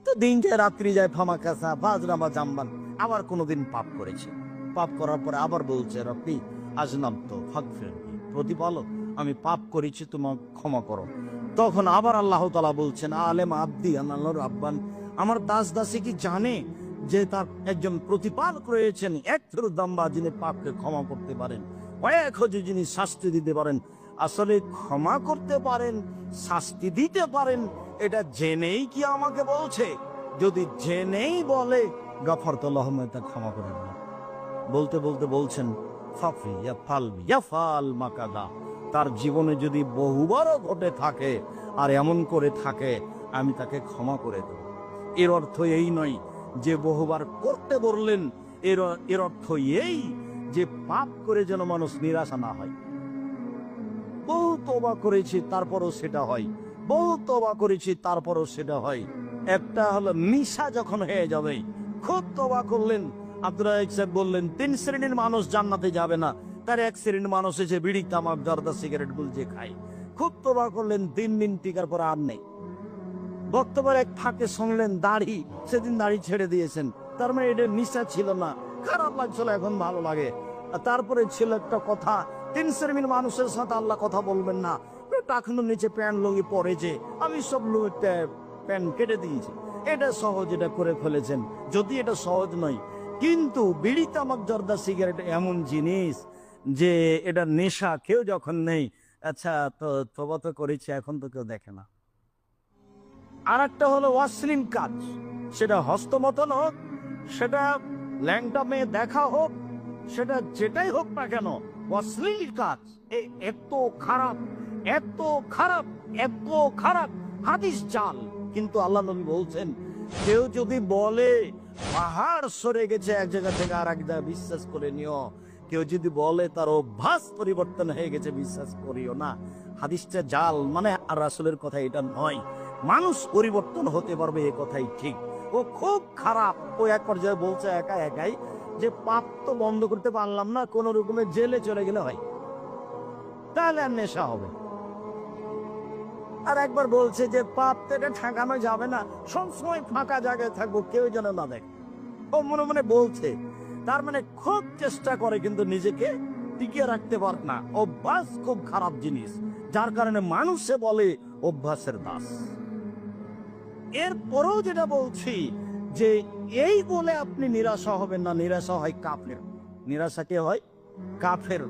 তো দিন যায় রাত্রি যায়, ফামা কাসা বাজরামা জাম্বান, আবার কোনোদিন পাপ করেছে। পাপ করার পরে আবার বলছে রব্বি আজনাম তো ফাগফির, প্রতিপালক আমি পাপ করেছি, তোমার ক্ষমা করো। তখন আবার আল্লাহ তাআলা বলছেন আলেম আব্দি আনাল্লাহর আব্বান, আমার দাস দাসী কি জানে যে তার একজন প্রতিপালক রয়েছেন, এক দাম্বা যিনি পাপকে ক্ষমা করতে পারেন, কয়েক হজে যিনি শাস্তি দিতে পারেন। আসলে ক্ষমা করতে পারেন, শাস্তি দিতে পারেন, এটা জেনেই কি আমাকে বলছে? যদি জেনেই বলে গাফারতুল্লাহ, তা ক্ষমা করে দেব। বলতে বলতে বলছেন ফাফি ইয়াফাল ইয়াফাল মাকাদা, তার জীবনে যদি বহুবারও ঘটে থাকে আর এমন করে থাকে, আমি তাকে ক্ষমা করে দেব। এর অর্থ এই নয় যে বহুবার করতে বললেন, এর অর্থ এই যে পাপ করে যেন মানুষ নিরাশা না হয়। বহু তওবা করেছি তারপরও সেটা হয়, বহু তওবা করেছি তারপরও সেটা হয়। একটা হলো নিশা যখন হয়ে যাবে, খুব তওবা করলেন। আব্দুল্লাহ সাহেব বললেন 3 শ্রেণীর মানুষ জান্নাতে যাবে না, তার এক শ্রেণীর মানুষ এসে বিড়ি তামাক জর্দা সিগারেট গুলজে খায়। খুব তওবা করলেন, 3 দিন টিকার পর আর নেই। বক্তব্যের এক ফাঁকে শুনলেন দাড়ি, সেদিন দাড়ি ছেড়ে দিয়েছেন, তার মানে এটা নিশা ছিল না, খারাপ লাগছিল, এখন ভালো লাগে। তারপরে ছিল একটা কথা, 3 শ্রেণীর মানুষের সাথে আল্লাহ কথা বলবেন না। টাকনুর নিচে প্যান্ট লুঙ্গি পরেছে, আমি সব প্যান্ট কেটে দিয়েছি। এটা সহজ, এটা করে ফেলেছেন, যদি এটা সহজ নয়। কিন্তু বিড়ি তামাক জর্দা সিগারেট এমন জিনিস যে এটা নেশা, কেউ যখন নেই, আচ্ছা তো তওবা তো করেছি, এখন তো কেউ দেখে না। আর একটা হলো অশ্লীল কাজ, সেটা হস্তমতন হোক, সেটা ল্যাংটা মেয়ে দেখা হোক, সেটা যেটাই হোক না কেন, অশ্লীল কাজ এত খারাপ, এত খারাপ, এত খারাপ, হাদিস জাল। কিন্তু আল্লাহ নবী বলছেন, কেউ যদি বলে পাহাড় সরে গেছে এক জায়গা থেকে আর এক জায়গায়, বিশ্বাস করে নিও। কেউ যদি বলে তার অভ্যাস পরিবর্তন হয়ে গেছে, বিশ্বাস করিও না। হাদিসটা জাল, মানে আর রাসূলের কথা এটা নয়। মানুষ পরিবর্তন হতে পারবে, এ কথাই ঠিক। ও খুব খারাপ। ও এক পর্যায়ে বলছে একাই যে পাপ তো বন্ধ করতে পারলাম না, কোন রকমের জেলে চলে গেলে হয়, তাহলে আর নেশা হবে। আর একবার বলছে যে পাপ তো এটা ঠেকানো যাবে না, সবসময় ফাঁকা জায়গায় থাকবো, কেউ যেন না দেখে। ও মনে মনে বলছে, তার মানে খুব চেষ্টা করে কিন্তু নিজেকে টিকিয়ে রাখতে পারে না। অভ্যাস খুব খারাপ জিনিস, যার কারণে মানুষে বলে অভ্যাসের দাস। এরপরেও যেটা বলছি যে এই বলে আপনি নিরাশা হবেন না, নিরাশা হয় কাফের। নিরাশা কে হয়? কাফের।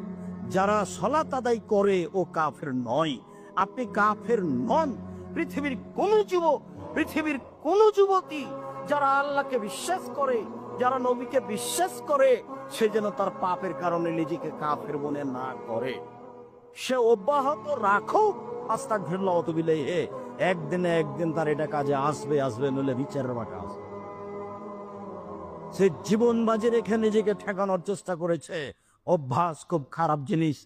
যারা সালাত আদায় করে ও কাফের নয়। আপনি কাফের নন। পৃথিবীর কোন যুবতী যারা আল্লাহকে বিশ্বাস করে, যারা নবীকে বিশ্বাস করে, সে যেন তার পাপের কারণে নিজেকে কাফের মনে না করে। সে অব্যাহত রাখুক আস্তাগফিরুল্লাহ ওয়া আতুবু ইলাইহি, একদিন তার এটা কাজে আসবে, নইলে বিচারের মাঠে আসবে। সে জীবন বাজি রেখে নিজেকে ঠেকানোর চেষ্টা করেছে। অভ্যাস খুব খারাপ জিনিস।